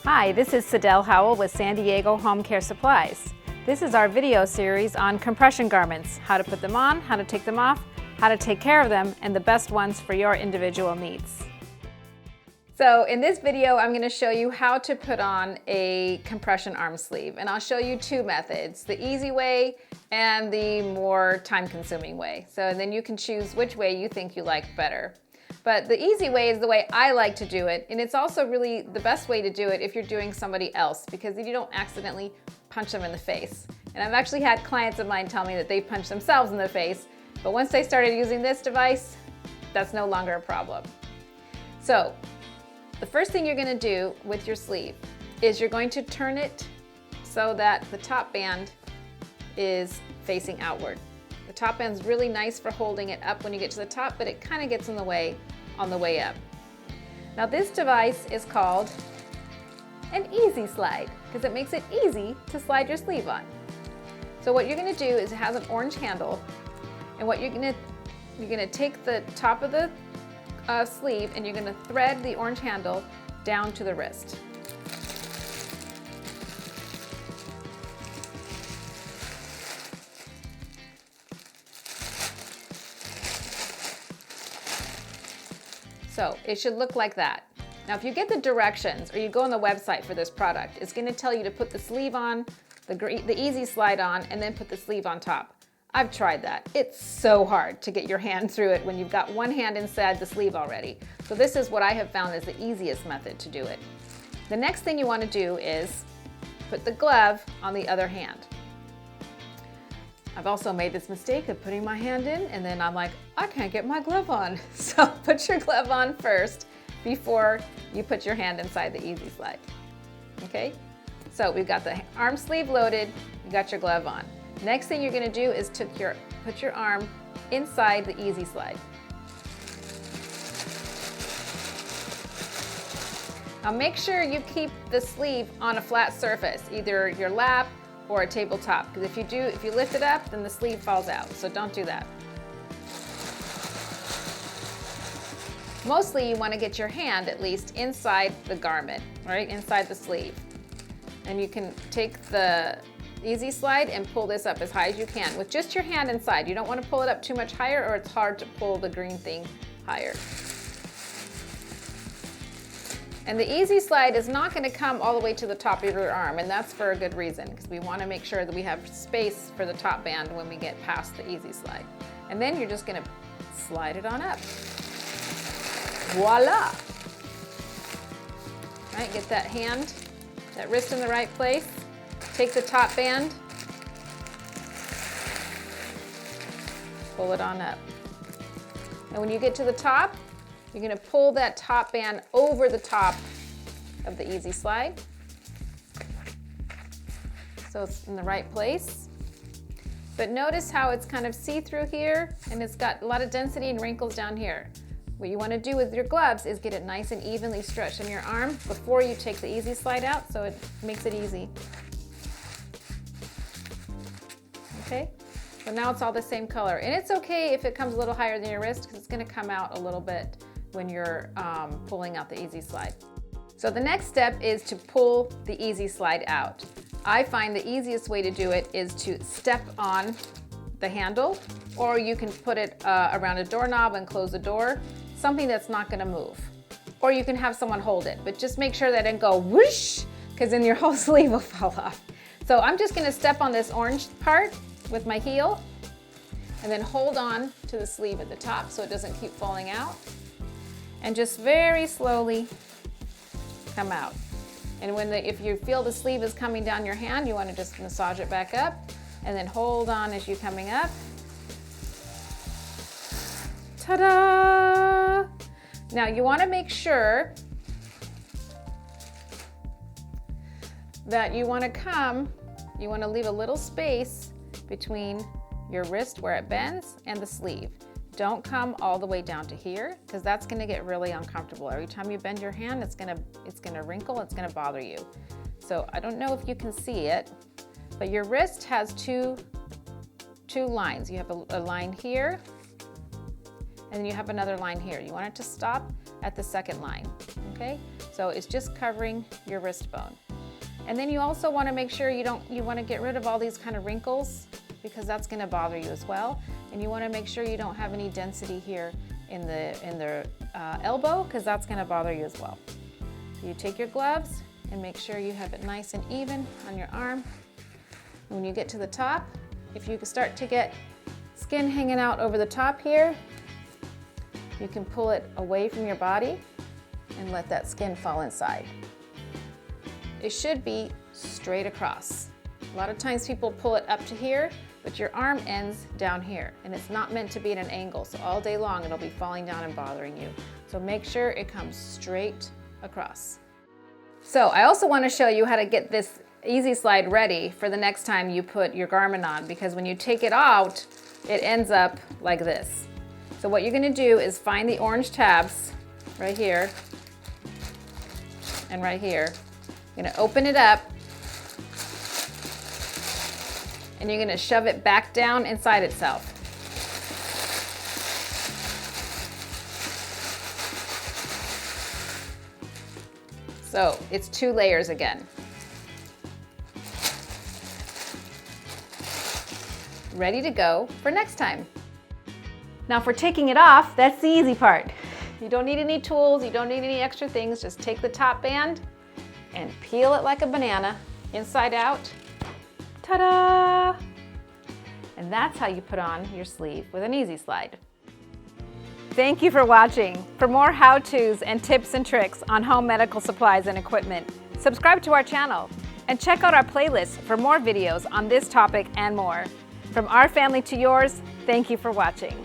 Hi, this is Sidel Howell with San Diego Home Care Supplies. This is our video series on compression garments, how to put them on, how to take them off, how to take care of them, and the best ones for your individual needs. So in this video, I'm going to show you how to put on a compression arm sleeve, and I'll show you two methods, the easy way and the more time-consuming way. So then you can choose which way you think you like better. But the easy way is the way I like to do it, and it's also really the best way to do it if you're doing somebody else, because then you don't accidentally punch them in the face. And I've actually had clients of mine tell me that they punched themselves in the face, but once they started using this device, that's no longer a problem. So the first thing you're going to do with your sleeve is you're going to turn it so that the top band is facing outward. The top band's really nice for holding it up when you get to the top, but it kind of gets in the way on the way up. Now this device is called an EZ Slide because it makes it easy to slide your sleeve on. So what you're going to do is it has an orange handle, and what you're going to take the top of the sleeve and you're going to thread the orange handle down to the wrist. So it should look like that. Now if you get the directions or you go on the website for this product, it's going to tell you to put the sleeve on, the EZ Slide on, and then put the sleeve on top. I've tried that. It's so hard to get your hand through it when you've got one hand inside the sleeve already. So this is what I have found is the easiest method to do it. The next thing you want to do is put the glove on the other hand. I've also made this mistake of putting my hand in and then I'm like, I can't get my glove on. So put your glove on first before you put your hand inside the EZ Slide. Okay? So we've got the arm sleeve loaded, you got your glove on. Next thing you're going to do is put your arm inside the EZ Slide. Now make sure you keep the sleeve on a flat surface, either your lap or a tabletop, because if you lift it up, then the sleeve falls out, so don't do that. Mostly you want to get your hand at least inside the garment, right, inside the sleeve. And you can take the EZ Slide and pull this up as high as you can with just your hand inside. You don't want to pull it up too much higher or it's hard to pull the green thing higher. And the EZ Slide is not going to come all the way to the top of your arm, and that's for a good reason, because we want to make sure that we have space for the top band when we get past the EZ Slide. And then you're just going to slide it on up. Voila! Right, get that hand, that wrist in the right place. Take the top band, pull it on up. And when you get to the top, you're going to pull that top band over the top of the EZ Slide, so it's in the right place. But notice how it's kind of see-through here, and it's got a lot of density and wrinkles down here. What you want to do with your gloves is get it nice and evenly stretched in your arm before you take the EZ Slide out, so it makes it easy. Okay, so now it's all the same color, and it's okay if it comes a little higher than your wrist because it's going to come out a little bit when you're pulling out the EZ Slide. So the next step is to pull the EZ Slide out. I find the easiest way to do it is to step on the handle, or you can put it around a doorknob and close the door, something that's not going to move. Or you can have someone hold it, but just make sure that it doesn't go whoosh, because then your whole sleeve will fall off. So I'm just going to step on this orange part with my heel and then hold on to the sleeve at the top so it doesn't keep falling out, and just very slowly come out. And if you feel the sleeve is coming down your hand, you want to just massage it back up and then hold on as you're coming up. Ta-da! Now you want to make sure that you want to leave a little space between your wrist where it bends and the sleeve. Don't come all the way down to here, because that's going to get really uncomfortable. Every time you bend your hand, it's going to wrinkle, it's going to bother you. So I don't know if you can see it, but your wrist has two lines. You have a line here, and then you have another line here. You want it to stop at the second line, okay? So So it's just covering your wrist bone. And then you also want to make sure you want to get rid of all these kind of wrinkles, because that's going to bother you as well. And you want to make sure you don't have any density here in the elbow, because that's going to bother you as well. So you take your gloves and make sure you have it nice and even on your arm. When you get to the top, if you start to get skin hanging out over the top here, you can pull it away from your body and let that skin fall inside. It should be straight across. A lot of times people pull it up to here, but your arm ends down here, and it's not meant to be at an angle, so all day long it'll be falling down and bothering you. So make sure it comes straight across. So I also want to show you how to get this EZ Slide ready for the next time you put your garment on, because when you take it out, it ends up like this. So what you're going to do is find the orange tabs right here and right here. You're going to open it up and you're going to shove it back down inside itself. So it's 2 layers again. Ready to go for next time. Now for taking it off, that's the easy part. You don't need any tools, you don't need any extra things, just take the top band and peel it like a banana, inside out. Ta-da! And that's how you put on your sleeve with an EZ Slide. Thank you for watching. For more how-tos and tips and tricks on home medical supplies and equipment, subscribe to our channel and check out our playlist for more videos on this topic and more. From our family to yours, thank you for watching.